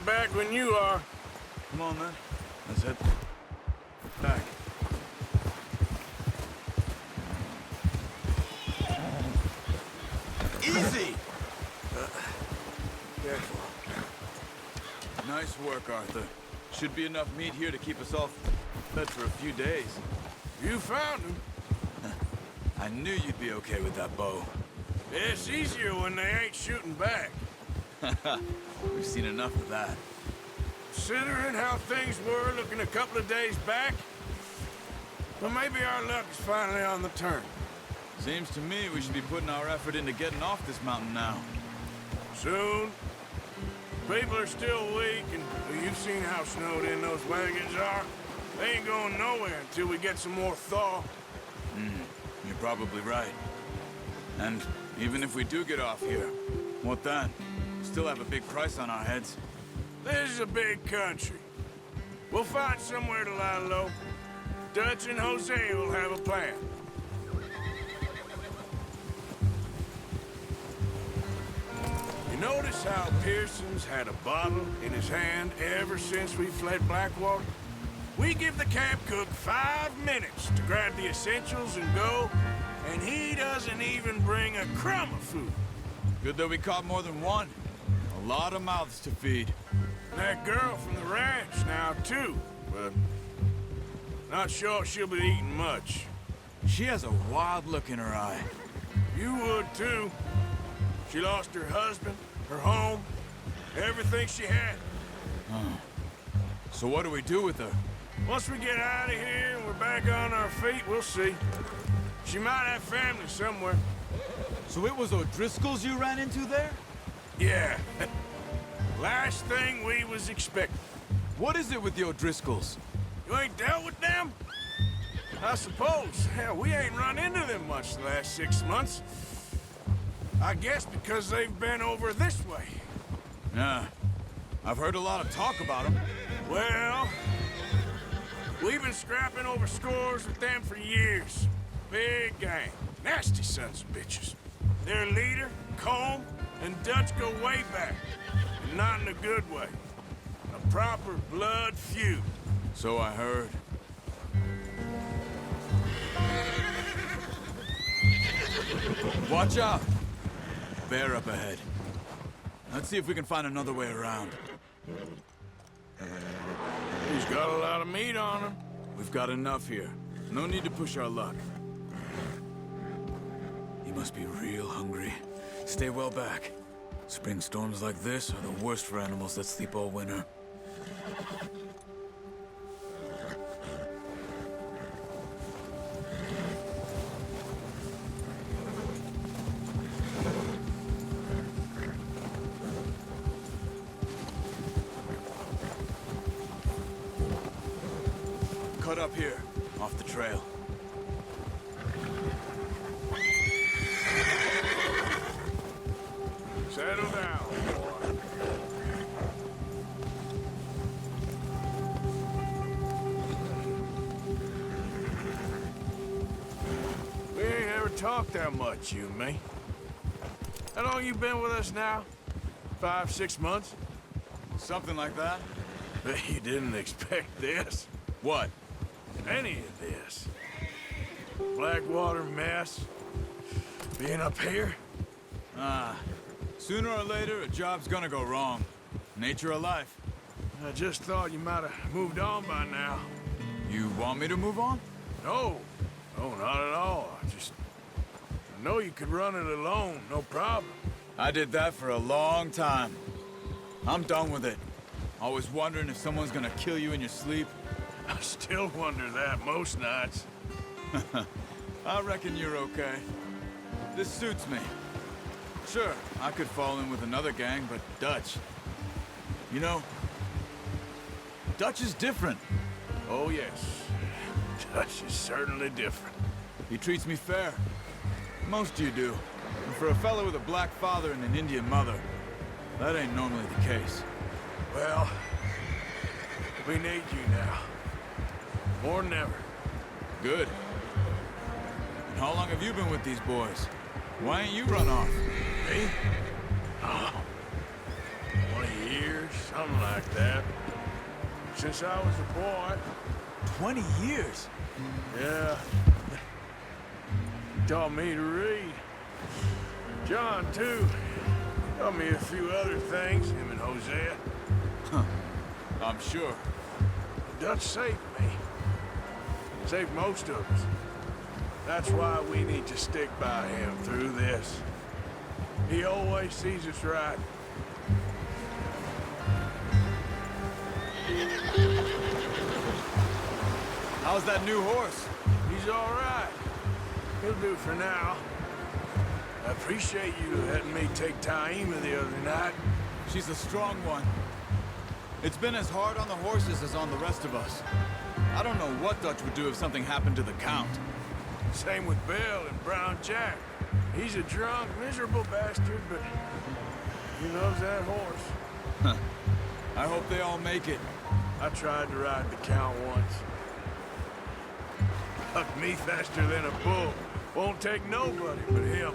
get back when you are. Come on, then. Let's head back. Easy! Careful. Nice work, Arthur. Should be enough meat here to keep us all fed for a few days. You found him. I knew you'd be okay with that bow. It's easier when they ain't shooting back. We've seen enough of that. Considering how things were looking a couple of days back, well, maybe our luck is finally on the turn. Seems to me we should be putting our effort into getting off this mountain now. Soon. People are still weak, and well, you've seen how snowed in those wagons are. They ain't going nowhere until we get some more thaw. You're probably right. And even if we do get off here, what then? We still have a big price on our heads. This is a big country. We'll find somewhere to lie low. Dutch and Jose will have a plan. You notice how Pearson's had a bottle in his hand ever since we fled Blackwater? We give the camp cook 5 minutes to grab the essentials and go, and he doesn't even bring a crumb of food. Good that we caught more than one. A lot of mouths to feed. That girl from the ranch now, too, but not sure she'll be eating much. She has a wild look in her eye. You would, too. She lost her husband, her home, everything she had. So what do we do with her? Once we get out of here and we're back on our feet, we'll see. She might have family somewhere. So it was O'Driscoll's you ran into there? Yeah. Last thing we was expecting. What is it with the O'Driscolls? You ain't dealt with them? I suppose. Hell, we ain't run into them much the last 6 months. I guess because they've been over this way. Nah. I've heard a lot of talk about them. Well, we've been scrapping over scores with them for years. Big gang. Nasty sons of bitches. Their leader, Colm, and Dutch go way back. And not in a good way. A proper blood feud. So I heard. Watch out! Bear up ahead. Let's see if we can find another way around. He's got a lot of meat on him. We've got enough here. No need to push our luck. He must be real hungry. Stay well back. Spring storms like this are the worst for animals that sleep all winter. Cut up here, off the trail. Settle down, boy. We ain't ever talked that much, you and me. How long you been with us now? 5, 6 months? Something like that? Bet you didn't expect this. What? Any of this. Blackwater mess. Being up here. Sooner or later, a job's gonna go wrong. Nature of life. I just thought you might have moved on by now. You want me to move on? No. No, not at all. I know you could run it alone, no problem. I did that for a long time. I'm done with it. Always wondering if someone's gonna kill you in your sleep. I still wonder that most nights. I reckon you're okay. This suits me. Sure, I could fall in with another gang, but Dutch... You know, Dutch is different. Oh, yes. Dutch is certainly different. He treats me fair. Most you do. And for a fellow with a black father and an Indian mother, that ain't normally the case. Well, we need you now. More than ever. Good. And how long have you been with these boys? Why ain't you run off? Me? Oh, 20 years. something like that. Since I was a boy. 20 years? Yeah. He taught me to read. John, too. Taught me a few other things, him and Hosea. I'm sure. Dutch saved me. Saved most of us. That's why we need to stick by him through this. He always sees us right. How's that new horse? He's all right. He'll do for now. I appreciate you letting me take Taima the other night. She's a strong one. It's been as hard on the horses as on the rest of us. I don't know what Dutch would do if something happened to the Count. Same with Bill and Brown Jack. He's a drunk, miserable bastard, but he loves that horse. I hope they all make it. I tried to ride the Count once. Hucked me faster than a bull. Won't take nobody but him.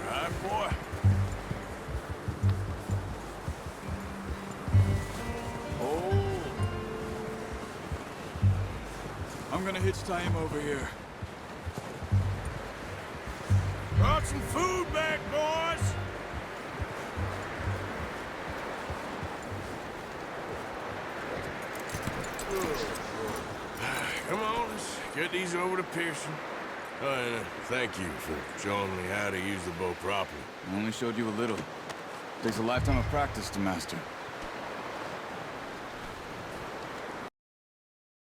Right, boy. Oh. I'm gonna hitch Taima over here. Brought some food back, boys. Come on, let's get these over to Pearson. And thank you for showing me how to use the bow properly. I only showed you a little. Takes a lifetime of practice to master.